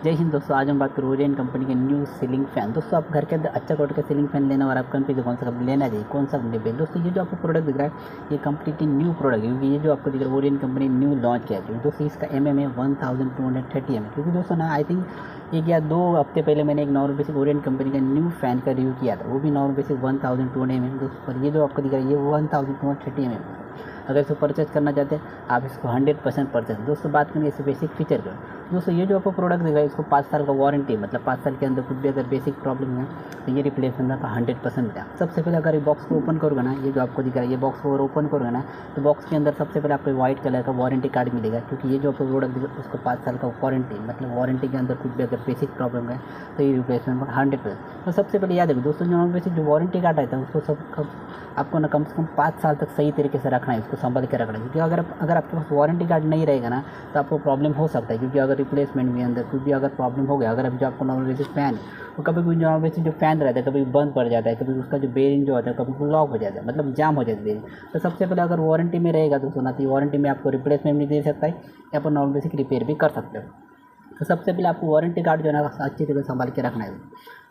जय हिंद दोस्तों। आज हम बात करें ओरियन कंपनी के न्यू सीलिंग फैन। दोस्तों आप घर के अंदर अच्छा क्वालिटी का सीलिंग फैन लेना और आप कंपनी से कौन सा कंपनी लेना चाहिए, कौन सा कंपनी पे। दोस्तों ये जो आपको प्रोडक्ट दिख रहा है ये कंप्लीटली न्यू प्रोडक्ट है, क्योंकि ये जो आपको दिख रहा है ओरियन कंपनी न्यू लॉन्च किया है। दोस्तों इसका MM है 1230 mm, क्योंकि दोस्तों ना आई थिंक एक या 2 हफ्ते पहले मैंने एक नॉर्मल बेसिक ओरियन कंपनी का न्यू फैन का रिव्यू किया था, वो भी नॉर्मल बेसिक 1200 mm। दोस्तों पर ये जो आपको दिख रहा है ये 1230 mm। अगर इसको परचेज करना चाहते हैं आप इसको 100% परचेज। दोस्तों बात करेंगे इससे बेसिक फीचर का। दोस्तों ये जो आपको प्रोडक्ट दिख रहा है इसको 5 साल का वारंटी, मतलब 5 साल के अंदर कुछ भी अगर बेसिक प्रॉब्लम है तो ये रिप्लेसमेंट आपका 100% मिला। सबसे पहले अगर ये बॉक्स को ओपन करोगे ना, ये जो आपको दिख रहा है ये बॉक्स को अगर ओपन करोगे ना तो बॉक्स के अंदर सबसे पहले आपको व्हाइट कलर का वारंटी कार्ड मिलेगा, क्योंकि ये जो आपको प्रोडक्ट दिख रहा है उसको 5 साल का वारंटी, मतलब वारंटी के अंदर कुछ भी अगर बेसिक प्रॉब्लम है तो ये रिप्लेसमेंट 100%। तो सबसे पहले याद रखिए दोस्तों, जो बेसिक जो वारंटी कार्ड रहता है उसको सब आपको ना कम से कम 5 साल तक सही तरीके से रखना है, उसको संभाल के रखना है। क्योंकि अगर आपके पास वारंटी कार्ड नहीं रहेगा ना तो आपको प्रॉब्लम हो सकता है, क्योंकि अगर रिप्लेसमेंट में अंदर कुछ भी अगर प्रॉब्लम हो गया, अगर अभी जो आपको नॉर्मल बेसिस फैन वो कभी कोई नॉर्मल बेसिस जो फैन रहता है कभी बंद पड़ जाता है, कभी उसका जो बेरिंग जो होता है कभी लॉक हो जाता है, मतलब जाम हो जाता है बेरिंग। तो सबसे पहले अगर वारंटी में रहेगा तो सुना तो वारंटी में आपको रिप्लेसमेंट भी दे सकता है या फिर नॉर्मल बेसिक रिपेयर भी कर सकते हो। तो सबसे पहले आपको वारंटी कार्ड जो है ना अच्छी तरह संभाल के रखना है।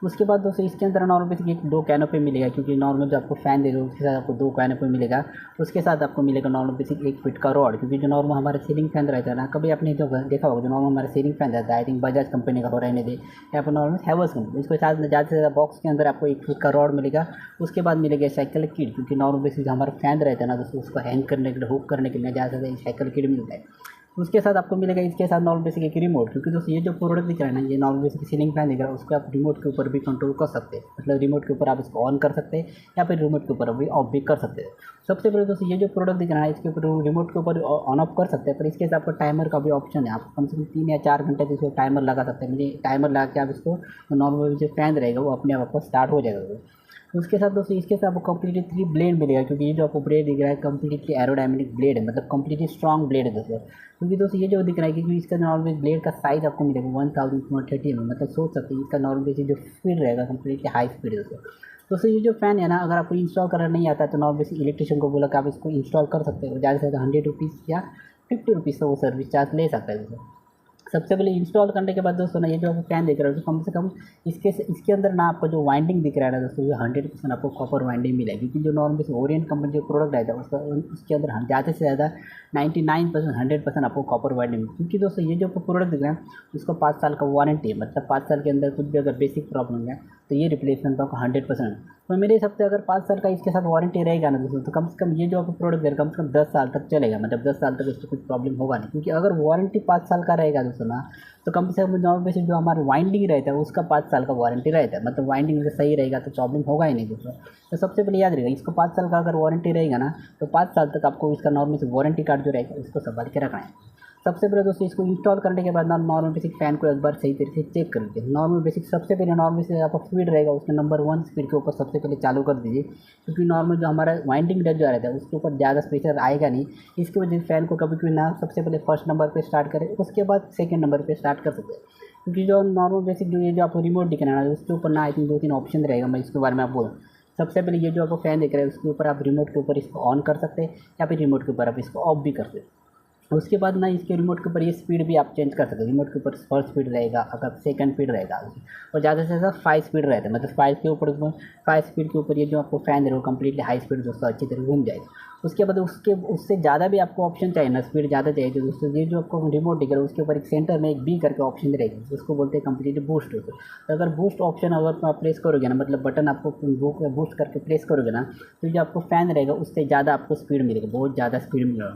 उसके बाद दोस्तों इसके अंदर नॉर्मल बेसिक एक 2 कैनोपी मिलेगा, क्योंकि नॉर्मल जो आपको फ़ैन दे दो उसके साथ आपको 2 कैनोपी मिलेगा। उसके साथ आपको मिलेगा नॉर्मल बेसिक 1 फीट का रॉड, क्योंकि जो नॉर्मल हमारा सीलिंग फैन रहता है ना, कभी आपने जो देखा होगा जो नॉर्मल हमारा सीलिंग फैन रहता है आई थिंक बजाज कंपनी का हो रहने दे या फिर नॉर्मल हैवेल्स कंपनी, उसके साथ ज़्यादा से ज़्यादा बॉक्स के अंदर आपको 1 फीट का रॉड मिलेगा। उसके बाद मिलेगा साइकिल किट, क्योंकि नॉर्मल बेसिक जो हमारा फैन रहता है ना दोस्तों उसको हैंग करने के लिए हुक करने के लिए ज़्यादा से ज़्यादा साइकिल किट मिलता है। उसके साथ आपको मिलेगा इसके साथ नॉर्मल बेसिक एक रिमोट, क्योंकि दोस्तों ये जो प्रोडक्ट दिख रहा है ना ये नॉर्मल बेसिक सीलिंग फैन दिख रहा है उसको आप रिमोट के ऊपर भी कंट्रोल कर सकते हैं, मतलब रिमोट के ऊपर आप इसको ऑन कर सकते हैं या फिर रिमोट के ऊपर भी ऑफ भी कर सकते हैं। सबसे पहले दोस्तों ये जो प्रोडक्ट दिख रहा है इसके ऊपर रिमोट के ऊपर ऑन ऑफ कर सकते हैं, पर इसके साथ आपको टाइमर का भी ऑप्शन है। आप कम से कम 3 या 4 घंटे तक इसको टाइमर लगा सकते हैं, मतलब टाइमर लगा के आप इसको नॉर्मल जो फैन रहेगा वो अपने आप आपको स्टार्ट हो जाएगा। उसके साथ दोस्तों इसके साथ आपको कम्प्लीटली 3 ब्लेड मिलेगा, क्योंकि ये जो आपको ब्लेड दिख रहा है कम्प्लीटली एरोडायनेमिक ब्लेड है, मतलब कम्प्लीटली स्ट्रॉन्ग ब्लेड है दोस्तों। क्योंकि दोस्तों ये जो दिख रहा है क्योंकि इसका नॉर्मल ब्लेड का साइज आपको मिलेगा 1230 mm, मतलब सोच सकते हैं इसका नॉर्मल बेसिक जो स्पीड रहेगा कम्प्लीटली हाई स्पीड है दोस्तों। ये जो फ़ैन है ना अगर आपको इंस्टॉल करना नहीं आता तो नॉर्मल बेसिक इलेक्ट्रिशियन को बोला कि आप इसको इंस्टॉल कर सकते हो, ज़्यादा से ज़्यादा 100 रुपीज़ या 50 रुपीज़ का वो सर्विस चार्ज ले सकता है दोस्तों। सबसे पहले इंस्टॉल करने के बाद दोस्तों ना ये जो आपको फैन दिख रहा है तो कम से कम इसके अंदर ना आपको जो वाइंडिंग दिख रहा है ना दोस्तों ये 100% आपको कॉपर वाइंडिंग मिलेगी, क्योंकि जो नॉर्मल ओरियंट कंपनी जो प्रोडक्ट रहता है उसका उसके अंदर ज़्यादा से ज़्यादा 99% 100% आपको कॉपर वाइंडिंग। क्योंकि दोस्तों ये जो आपको प्रोडक्ट दिख रहा है उसको 5 साल का वारंटी है, मतलब 5 साल के अंदर कुछ भी अगर बेसिक प्रॉब्लम है तो ये रिप्लेसमेंट आपको 100%। तो मेरे हिसाब से अगर 5 साल का इसके साथ वारंटी रहेगा ना दोस्तों तो कम से कम ये जो आपको प्रोडक्ट है कम से कम 10 साल तक चलेगा, मतलब 10 साल तक इसको कुछ प्रॉब्लम होगा नहीं। क्योंकि अगर वारंटी 5 साल का रहेगा दोस्तों ना तो कम से कम नॉर्मल बेसिक जो हमारा वाइंडिंग रहता है उसका 5 साल का वारंटी रहता है, मतलब वाइंडिंग अगर सही रहेगा तो प्रॉब्लम होगा ही नहीं दोस्तों। तो सबसे पहले याद रहेगा इसको 5 साल का अगर वारंटी रहेगा ना तो 5 साल तक आपको इसका नॉर्मल वारंटी कार्ड जो रहेगा उसको संभाल के रखना है। सबसे पहले दोस्तों इसको इंस्टॉल करने के बाद ना नॉर्मल बेसिक फ़ैन को एक बार सही तरीके से चेक कर लीजिए। नॉर्मल बेसिक सबसे पहले नॉर्मल से आपका स्पीड रहेगा उसके नंबर 1 स्पीड के ऊपर सबसे पहले चालू कर दीजिए, क्योंकि नॉर्मल जो हमारा वाइंडिंग जो रहता है उसके ऊपर ज़्यादा प्रेशर आएगा नहीं। इसकी वजह से फ़ैन को कभी कभी ना सबसे पहले फर्स्ट नंबर पर स्टार्ट करें उसके बाद सेकेंड नंबर पर स्टार्ट कर सकते हैं। क्योंकि जो नॉर्मल बेसिक जो ये जो आपको रिमोट दिख रहा है ना उसके ऊपर ना आई थिंक 2-3 ऑप्शन रहेगा, मैं इसके बारे में आप बोलूँ। सबसे पहले ये जो आपको फ़ैन दिख रहा है उसके ऊपर आप रिमोट के ऊपर इसको ऑन कर सकते हैं या फिर रिमोट के ऊपर आप इसको ऑफ भी कर सकते हैं। उसके बाद ना इसके रिमोट के ऊपर ये स्पीड भी आप चेंज कर सकते हो, रिमोट के ऊपर फर्स्ट स्पीड रहेगा अगर सेकंड स्पीड रहेगा और ज़्यादा से ज़्यादा 5 स्पीड रहता है, मतलब 5 के ऊपर 5 स्पीड के ऊपर ये जो आपको फ़ैन है वो कम्प्लीटली हाई स्पीड दोस्तों अच्छी तरह घूम जाएगा। उसके बाद उससे ज़्यादा भी आपको ऑप्शन चाहिए ना स्पीड ज़्यादा चाहिए तो दोस्तों ये जो आपको रिमोट दिख रहा है उसके ऊपर एक सेंटर में एक बी करके ऑप्शन रहेगी उसको बोलते हैं कम्प्लीटली बूस्ट दोस्तों। तो अगर बूस्ट ऑप्शन अगर आप प्रेस करोगे ना, मतलब बटन आपको बूस्ट करके प्रेस करोगे ना तो जो आपको फ़ैन रहेगा उससे ज़्यादा आपको स्पीड मिलेगा, बहुत ज़्यादा स्पीड मिलेगा।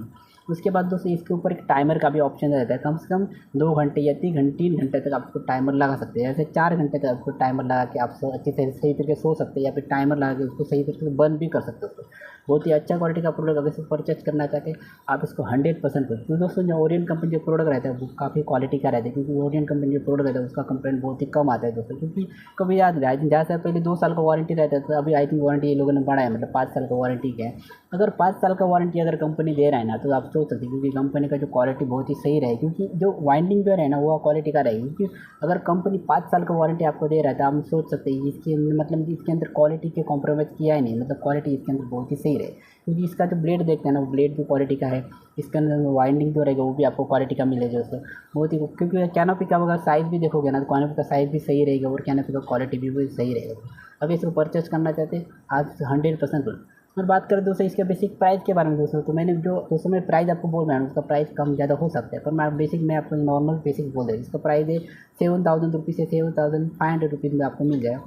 उसके बाद दोस्तों इसके ऊपर एक टाइमर का भी ऑप्शन रहता है, कम से कम 2 घंटे या 3 घंटे तक आपको टाइमर लगा सकते हैं, जैसे 4 घंटे तक आपको टाइमर लगा के आप अच्छे से सही तरीके से सो सकते हैं या फिर टाइमर लगा के उसको सही तरीके से बंद भी कर सकते हो। बहुत ही अच्छा क्वालिटी का प्रोडक्ट अगर इसको परचेज करना चाहते हैं आप इसको 100% करो। तो दोस्तों जो ओरियन कंपनी जो प्रोडक्ट रहता है वो काफ़ी क्वालिटी का रहता है, क्योंकि ओरियन कंपनी जो प्रोडक्ट रहता है उसका कंप्लेंट बहुत ही कम आता है दोस्तों। क्योंकि कभी याद नहीं आई थिंक ज़्यादा से पहले 2 साल का वारंटी रहता था, अभी आई थिंक वारंटी ये लोगों ने बढ़ाया, मतलब 5 साल का वारंटी है। अगर 5 साल का वारंटी अगर कंपनी दे रहा है ना तो आप सोच सकते हैं, क्योंकि कंपनी का जो क्वालिटी बहुत ही सही रहे, क्योंकि जो वाइंडिंग जो है ना वो क्वालिटी का रहेगी। क्योंकि अगर कंपनी 5 साल का वारंटी आपको दे रहा है तो आप सोच सकते हैं इसके अंदर मतलब इसके अंदर क्वालिटी के कॉम्प्रोमाइज़ किया है नहीं, मतलब क्वालिटी इसके अंदर बहुत ही सही रहे। क्योंकि इसका जो ब्लेड देखते हैं ना वो ब्लेड भी क्वालिटी का है, इसके अंदर वाइंडिंग जो रहेगा वो भी आपको क्वालिटी का मिलेगा दोस्तों, बहुत ही। क्योंकि कैनोपी का अगर साइज़ भी देखोगे ना तो कैनोपी का साइज़ भी सही रहेगा और कैनोपी का क्वालिटी भी सही रहेगा। अगर इसको परचेस करना चाहते हैं आज 100%। और बात करें दोस्तों इसके बेसिक प्राइस के बारे में दोस्तों, तो मैंने जो दोस्तों मैं प्राइस आपको बोल रहा हूँ उसका प्राइस कम ज़्यादा हो सकता है, पर मैं आपको नॉर्मल बेसिक बोल रहा हूँ। इसका प्राइस है 7,000 रुपीज़ से 7,500 रुपीज़ में आपको मिल जाएगा।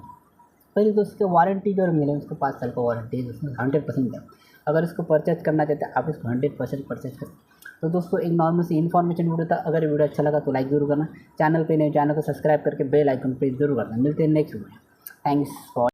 पहले तो उसकी वारंटी जो मिले उसको 5 साल का वारंटी है उसमें 100% है। अगर इसको परचेज करना चाहते हैं आप इसको 100% परचेज कर। तो दोस्तों एक नॉर्मल सी इन्फॉर्मेशन वीडियो था, अगर वीडियो अच्छा लगा तो लाइक जरूर करना, चैनल पे नए चैनल को सब्सक्राइब करके बेल आइकन पे जरूर करना। मिलते हैं नेक्स्ट वीडियो। Thanks for